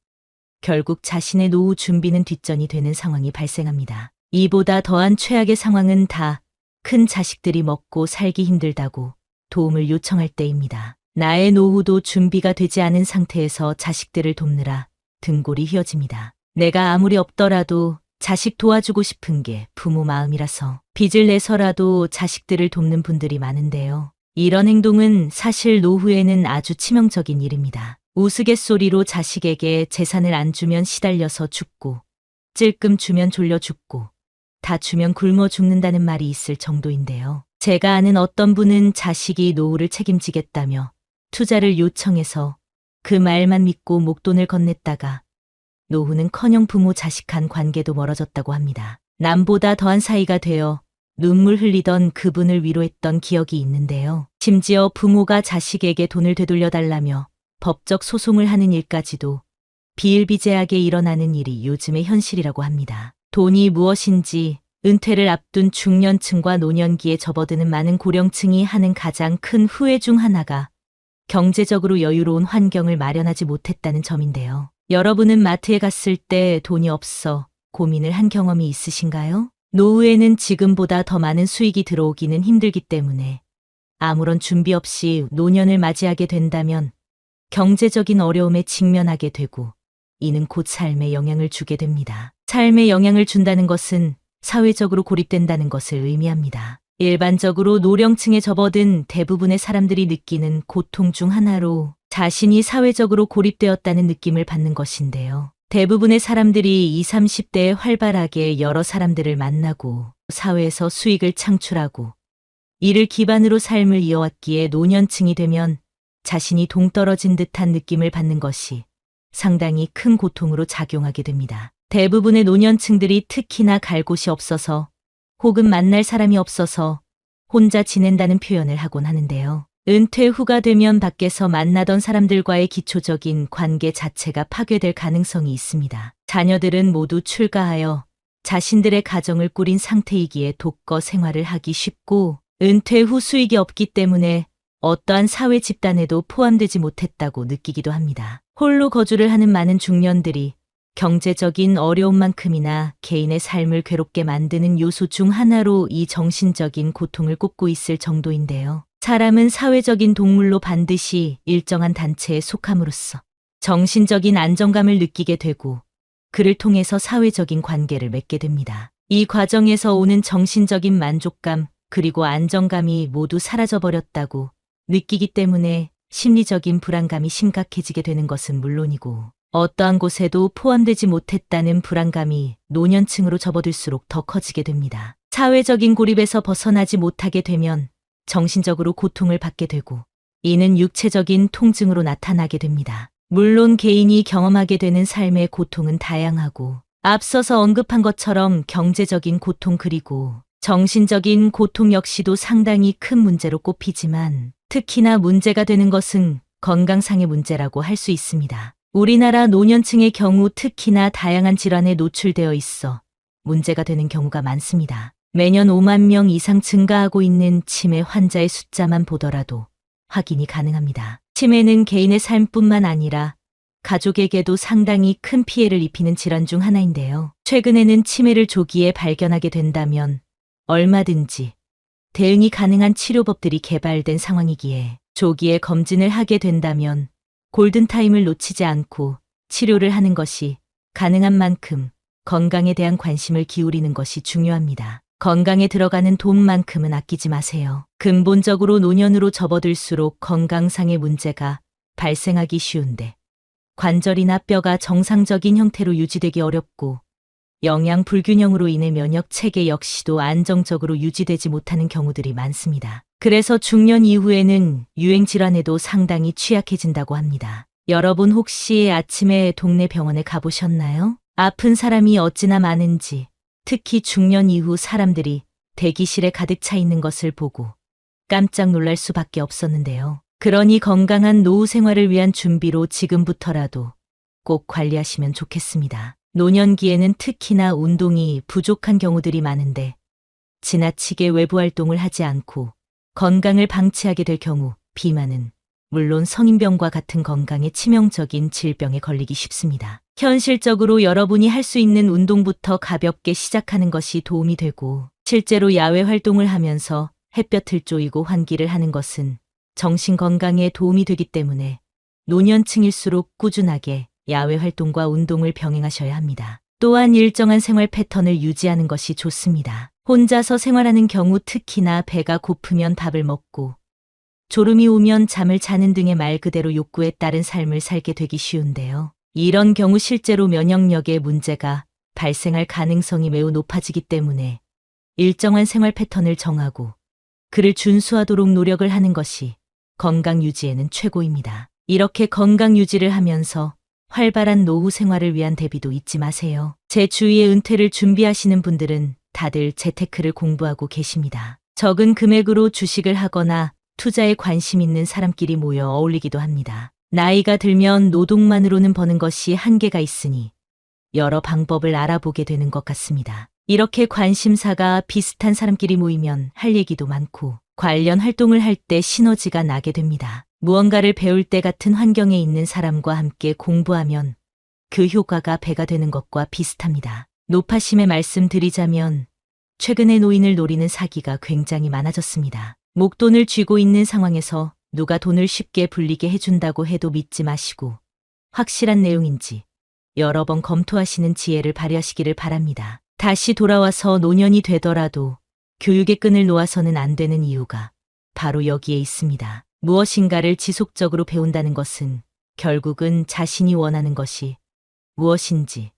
결국 자신의 노후 준비는 뒷전이 되는 상황이 발생합니다. 이보다 더한 최악의 상황은 다 큰 자식들이 먹고 살기 힘들다고 도움을 요청할 때입니다. 나의 노후도 준비가 되지 않은 상태에서 자식들을 돕느라 등골이 휘어집니다. 내가 아무리 없더라도 자식 도와주고 싶은 게 부모 마음이라서 빚을 내서라도 자식들을 돕는 분들이 많은데요. 이런 행동은 사실 노후에는 아주 치명적인 일입니다. 우스갯소리로 자식에게 재산을 안 주면 시달려서 죽고 찔끔 주면 졸려 죽고 다 주면 굶어 죽는다는 말이 있을 정도인데요. 제가 아는 어떤 분은 자식이 노후를 책임지겠다며 투자를 요청해서 그 말만 믿고 목돈을 건넸다가 노후는커녕 부모 자식 간 관계도 멀어졌다고 합니다. 남보다 더한 사이가 되어 눈물 흘리던 그분을 위로했던 기억이 있는데요. 심지어 부모가 자식에게 돈을 되돌려달라며 법적 소송을 하는 일까지도 비일비재하게 일어나는 일이 요즘의 현실이라고 합니다. 돈이 무엇인지 은퇴를 앞둔 중년층과 노년기에 접어드는 많은 고령층이 하는 가장 큰 후회 중 하나가 경제적으로 여유로운 환경을 마련하지 못했다는 점인데요. 여러분은 마트에 갔을 때 돈이 없어 고민을 한 경험이 있으신가요? 노후에는 지금보다 더 많은 수익이 들어오기는 힘들기 때문에 아무런 준비 없이 노년을 맞이하게 된다면 경제적인 어려움에 직면하게 되고 이는 곧 삶에 영향을 주게 됩니다. 삶에 영향을 준다는 것은 사회적으로 고립된다는 것을 의미합니다. 일반적으로 노령층에 접어든 대부분의 사람들이 느끼는 고통 중 하나로 자신이 사회적으로 고립되었다는 느낌을 받는 것인데요. 대부분의 사람들이 20, 30대에 활발하게 여러 사람들을 만나고 사회에서 수익을 창출하고 이를 기반으로 삶을 이어왔기에 노년층이 되면 자신이 동떨어진 듯한 느낌을 받는 것이 상당히 큰 고통으로 작용하게 됩니다. 대부분의 노년층들이 특히나 갈 곳이 없어서 혹은 만날 사람이 없어서 혼자 지낸다는 표현을 하곤 하는데요. 은퇴 후가 되면 밖에서 만나던 사람들과의 기초적인 관계 자체가 파괴될 가능성이 있습니다. 자녀들은 모두 출가하여 자신들의 가정을 꾸린 상태이기에 독거 생활을 하기 쉽고 은퇴 후 수익이 없기 때문에 어떠한 사회 집단에도 포함되지 못했다고 느끼기도 합니다. 홀로 거주를 하는 많은 중년들이 경제적인 어려움만큼이나 개인의 삶을 괴롭게 만드는 요소 중 하나로 이 정신적인 고통을 꼽고 있을 정도인데요. 사람은 사회적인 동물로 반드시 일정한 단체에 속함으로써 정신적인 안정감을 느끼게 되고 그를 통해서 사회적인 관계를 맺게 됩니다. 이 과정에서 오는 정신적인 만족감 그리고 안정감이 모두 사라져버렸다고 느끼기 때문에 심리적인 불안감이 심각해지게 되는 것은 물론이고 어떠한 곳에도 포함되지 못했다는 불안감이 노년층으로 접어들수록 더 커지게 됩니다. 사회적인 고립에서 벗어나지 못하게 되면 정신적으로 고통을 받게 되고 이는 육체적인 통증으로 나타나게 됩니다. 물론 개인이 경험하게 되는 삶의 고통은 다양하고 앞서서 언급한 것처럼 경제적인 고통 그리고 정신적인 고통 역시도 상당히 큰 문제로 꼽히지만 특히나 문제가 되는 것은 건강상의 문제라고 할 수 있습니다. 우리나라 노년층의 경우 특히나 다양한 질환에 노출되어 있어 문제가 되는 경우가 많습니다. 매년 5만 명 이상 증가하고 있는 치매 환자의 숫자만 보더라도 확인이 가능합니다. 치매는 개인의 삶뿐만 아니라 가족에게도 상당히 큰 피해를 입히는 질환 중 하나인데요. 최근에는 치매를 조기에 발견하게 된다면 얼마든지 대응이 가능한 치료법들이 개발된 상황이기에 조기에 검진을 하게 된다면 골든타임을 놓치지 않고 치료를 하는 것이 가능한 만큼 건강에 대한 관심을 기울이는 것이 중요합니다. 건강에 들어가는 돈만큼은 아끼지 마세요. 근본적으로 노년으로 접어들수록 건강상의 문제가 발생하기 쉬운데 관절이나 뼈가 정상적인 형태로 유지되기 어렵고 영양 불균형으로 인해 면역 체계 역시도 안정적으로 유지되지 못하는 경우들이 많습니다. 그래서 중년 이후에는 유행 질환에도 상당히 취약해진다고 합니다. 여러분 혹시 아침에 동네 병원에 가보셨나요? 아픈 사람이 어찌나 많은지, 특히 중년 이후 사람들이 대기실에 가득 차 있는 것을 보고 깜짝 놀랄 수밖에 없었는데요. 그러니 건강한 노후 생활을 위한 준비로 지금부터라도 꼭 관리하시면 좋겠습니다. 노년기에는 특히나 운동이 부족한 경우들이 많은데 지나치게 외부 활동을 하지 않고 건강을 방치하게 될 경우 비만은 물론 성인병과 같은 건강에 치명적인 질병에 걸리기 쉽습니다. 현실적으로 여러분이 할 수 있는 운동부터 가볍게 시작하는 것이 도움이 되고 실제로 야외 활동을 하면서 햇볕을 쬐이고 환기를 하는 것은 정신 건강에 도움이 되기 때문에 노년층일수록 꾸준하게 야외 활동과 운동을 병행하셔야 합니다. 또한 일정한 생활 패턴을 유지하는 것이 좋습니다. 혼자서 생활하는 경우 특히나 배가 고프면 밥을 먹고 졸음이 오면 잠을 자는 등의 말 그대로 욕구에 따른 삶을 살게 되기 쉬운데요. 이런 경우 실제로 면역력에 문제가 발생할 가능성이 매우 높아지기 때문에 일정한 생활 패턴을 정하고 그를 준수하도록 노력을 하는 것이 건강 유지에는 최고입니다. 이렇게 건강 유지를 하면서 활발한 노후 생활을 위한 대비도 잊지 마세요. 제 주위에 은퇴를 준비하시는 분들은 다들 재테크를 공부하고 계십니다. 적은 금액으로 주식을 하거나 투자에 관심 있는 사람끼리 모여 어울리기도 합니다. 나이가 들면 노동만으로는 버는 것이 한계가 있으니 여러 방법을 알아보게 되는 것 같습니다. 이렇게 관심사가 비슷한 사람끼리 모이면 할 얘기도 많고 관련 활동을 할 때 시너지가 나게 됩니다. 무언가를 배울 때 같은 환경에 있는 사람과 함께 공부하면 그 효과가 배가 되는 것과 비슷합니다. 노파심에 말씀드리자면 최근에 노인을 노리는 사기가 굉장히 많아졌습니다. 목돈을 쥐고 있는 상황에서 누가 돈을 쉽게 불리게 해준다고 해도 믿지 마시고 확실한 내용인지 여러 번 검토하시는 지혜를 발휘하시기를 바랍니다. 다시 돌아와서 노년이 되더라도 교육의 끈을 놓아서는 안 되는 이유가 바로 여기에 있습니다. 무엇인가를 지속적으로 배운다는 것은 결국은 자신이 원하는 것이 무엇인지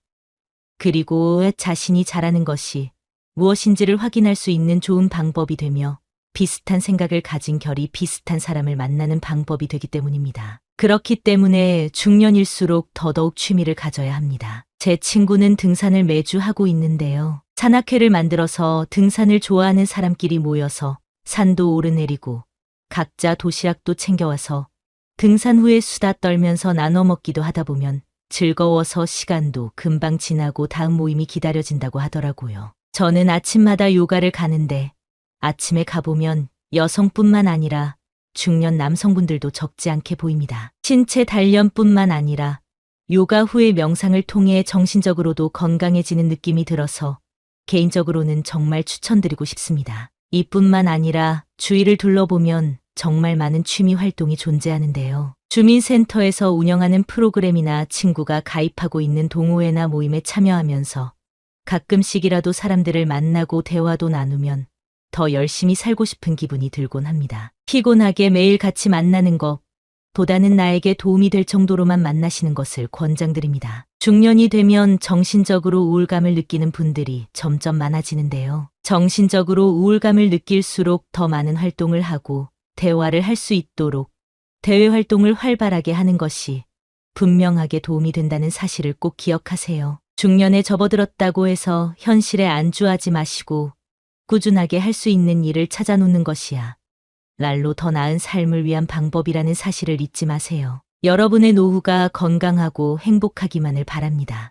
그리고 자신이 잘하는 것이 무엇인지를 확인할 수 있는 좋은 방법이 되며 비슷한 생각을 가진 결이 비슷한 사람을 만나는 방법이 되기 때문입니다. 그렇기 때문에 중년일수록 더더욱 취미를 가져야 합니다. 제 친구는 등산을 매주 하고 있는데요. 산악회를 만들어서 등산을 좋아하는 사람끼리 모여서 산도 오르내리고 각자 도시락도 챙겨와서 등산 후에 수다 떨면서 나눠 먹기도 하다 보면 즐거워서 시간도 금방 지나고 다음 모임이 기다려진다고 하더라고요. 저는 아침마다 요가를 가는데 아침에 가보면 여성뿐만 아니라 중년 남성분들도 적지 않게 보입니다. 신체 단련뿐만 아니라 요가 후의 명상을 통해 정신적으로도 건강해지는 느낌이 들어서 개인적으로는 정말 추천드리고 싶습니다. 이뿐만 아니라 주위를 둘러보면 정말 많은 취미 활동이 존재하는데요. 주민센터에서 운영하는 프로그램이나 친구가 가입하고 있는 동호회나 모임에 참여하면서 가끔씩이라도 사람들을 만나고 대화도 나누면 더 열심히 살고 싶은 기분이 들곤 합니다. 피곤하게 매일 같이 만나는 것보다는 나에게 도움이 될 정도로만 만나시는 것을 권장드립니다. 중년이 되면 정신적으로 우울감을 느끼는 분들이 점점 많아지는데요. 정신적으로 우울감을 느낄수록 더 많은 활동을 하고 대화를 할 수 있도록 대외 활동을 활발하게 하는 것이 분명하게 도움이 된다는 사실을 꼭 기억하세요. 중년에 접어들었다고 해서 현실에 안주하지 마시고 꾸준하게 할 수 있는 일을 찾아놓는 것이야. 날로 더 나은 삶을 위한 방법이라는 사실을 잊지 마세요. 여러분의 노후가 건강하고 행복하기만을 바랍니다.